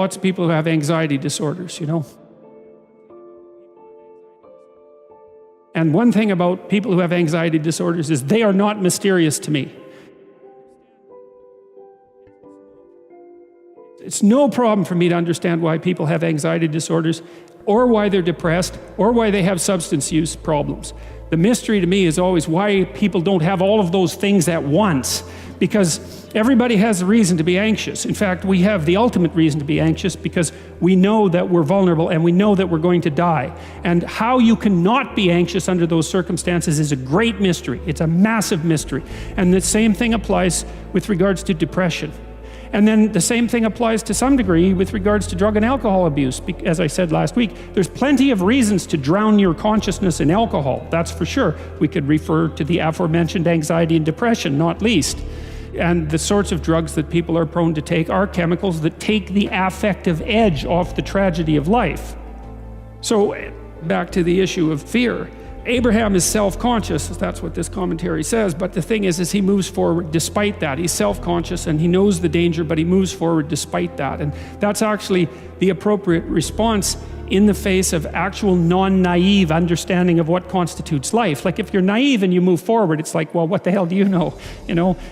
Lots of people who have anxiety disorders, And one thing about people who have anxiety disorders is they are not mysterious to me. It's no problem for me to understand why people have anxiety disorders, or why they're depressed, or why they have substance use problems. The mystery to me is always why people don't have all of those things at once, because everybody has a reason to be anxious. In fact, we have the ultimate reason to be anxious because we know that we're vulnerable and we know that we're going to die. And how you cannot be anxious under those circumstances is a great mystery. It's a massive mystery. And the same thing applies with regards to depression. And then the same thing applies to some degree with regards to drug and alcohol abuse. As I said last week, there's plenty of reasons to drown your consciousness in alcohol, that's for sure. We could refer to the aforementioned anxiety and depression, not least. And the sorts of drugs that people are prone to take are chemicals that take the affective edge off the tragedy of life. So back to the issue of fear. Abraham is self-conscious, that's what this commentary says, but the thing is he moves forward despite that. He's self-conscious and he knows the danger, but he moves forward despite that. And that's actually the appropriate response in the face of actual non-naive understanding of what constitutes life. Like if you're naive and you move forward, it's like, well, what the hell do you know?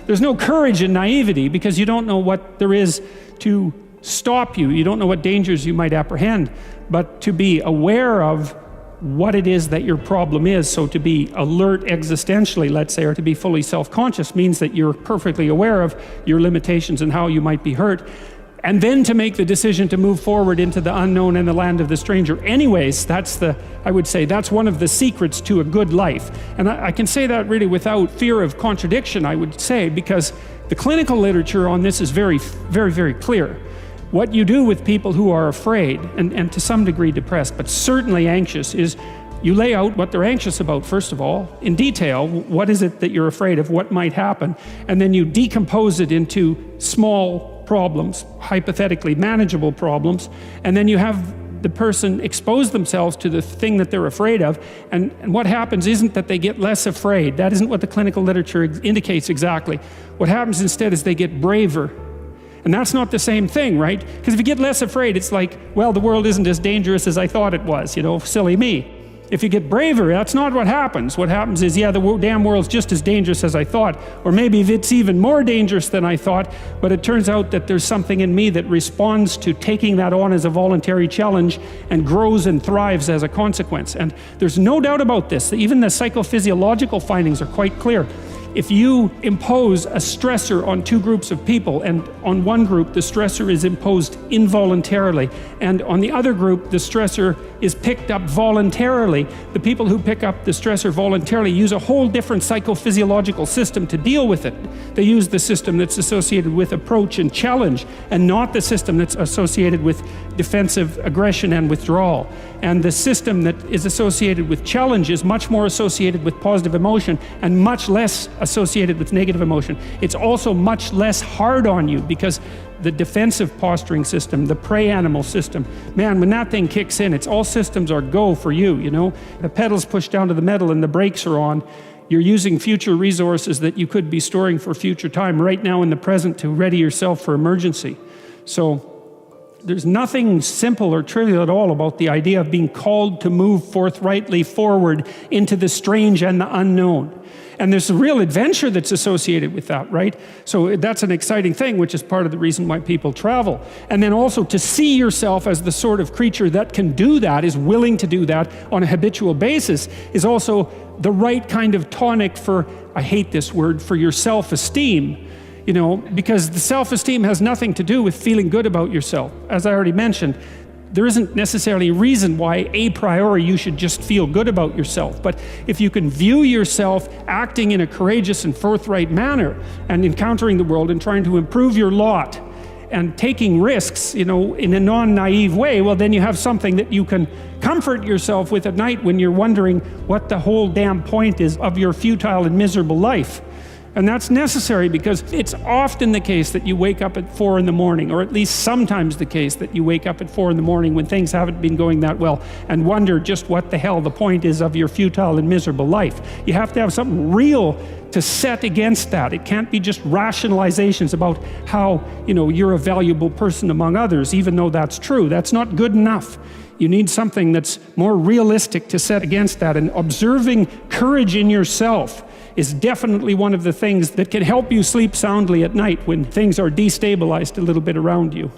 There's no courage in naivety because you don't know what there is to stop you. You don't know what dangers you might apprehend, but to be aware of what it is that your problem is. So to be alert existentially, let's say, or to be fully self-conscious means that you're perfectly aware of your limitations and how you might be hurt. And then to make the decision to move forward into the unknown and the land of the stranger. Anyways, I would say that's one of the secrets to a good life. And I can say that really without fear of contradiction, I would say, because the clinical literature on this is very, very, very clear. What you do with people who are afraid, and to some degree depressed, but certainly anxious, is you lay out what they're anxious about, first of all, in detail. What is it that you're afraid of? What might happen? And then you decompose it into small problems, hypothetically manageable problems, and then you have the person expose themselves to the thing that they're afraid of, and what happens isn't that they get less afraid. That isn't what the clinical literature indicates exactly. What happens instead is they get braver. And that's not the same thing, right? Because if you get less afraid, it's like, well, the world isn't as dangerous as I thought it was, silly me. If you get braver, that's not what happens. What happens is, yeah, the damn world's just as dangerous as I thought, or maybe it's even more dangerous than I thought, but it turns out that there's something in me that responds to taking that on as a voluntary challenge and grows and thrives as a consequence. And there's no doubt about this. Even the psychophysiological findings are quite clear. If you impose a stressor on two groups of people, and on one group the stressor is imposed involuntarily, and on the other group the stressor is picked up voluntarily, the people who pick up the stressor voluntarily use a whole different psychophysiological system to deal with it. They use the system that's associated with approach and challenge, and not the system that's associated with defensive aggression and withdrawal. And the system that is associated with challenge is much more associated with positive emotion and much less associated with negative emotion. It's also much less hard on you because the defensive posturing system, the prey animal system, man, when that thing kicks in, it's all systems are go for you, The pedal's pushed down to the metal and the brakes are on. You're using future resources that you could be storing for future time right now in the present to ready yourself for emergency. So there's nothing simple or trivial at all about the idea of being called to move forthrightly forward into the strange and the unknown. And there's a real adventure that's associated with that, right? So that's an exciting thing, which is part of the reason why people travel. And then also to see yourself as the sort of creature that can do that, is willing to do that on a habitual basis, is also the right kind of tonic for, I hate this word, for your self-esteem. Because the self-esteem has nothing to do with feeling good about yourself. As I already mentioned, there isn't necessarily a reason why a priori you should just feel good about yourself. But if you can view yourself acting in a courageous and forthright manner and encountering the world and trying to improve your lot and taking risks, in a non-naive way, well, then you have something that you can comfort yourself with at night when you're wondering what the whole damn point is of your futile and miserable life. And that's necessary because it's often the case that you wake up at 4 in the morning, or at least sometimes the case that you wake up at 4 in the morning when things haven't been going that well and wonder just what the hell the point is of your futile and miserable life. You have to have something real to set against that. It can't be just rationalizations about how, you're a valuable person among others, even though that's true. That's not good enough. You need something that's more realistic to set against that. And observing courage in yourself is definitely one of the things that can help you sleep soundly at night when things are destabilized a little bit around you.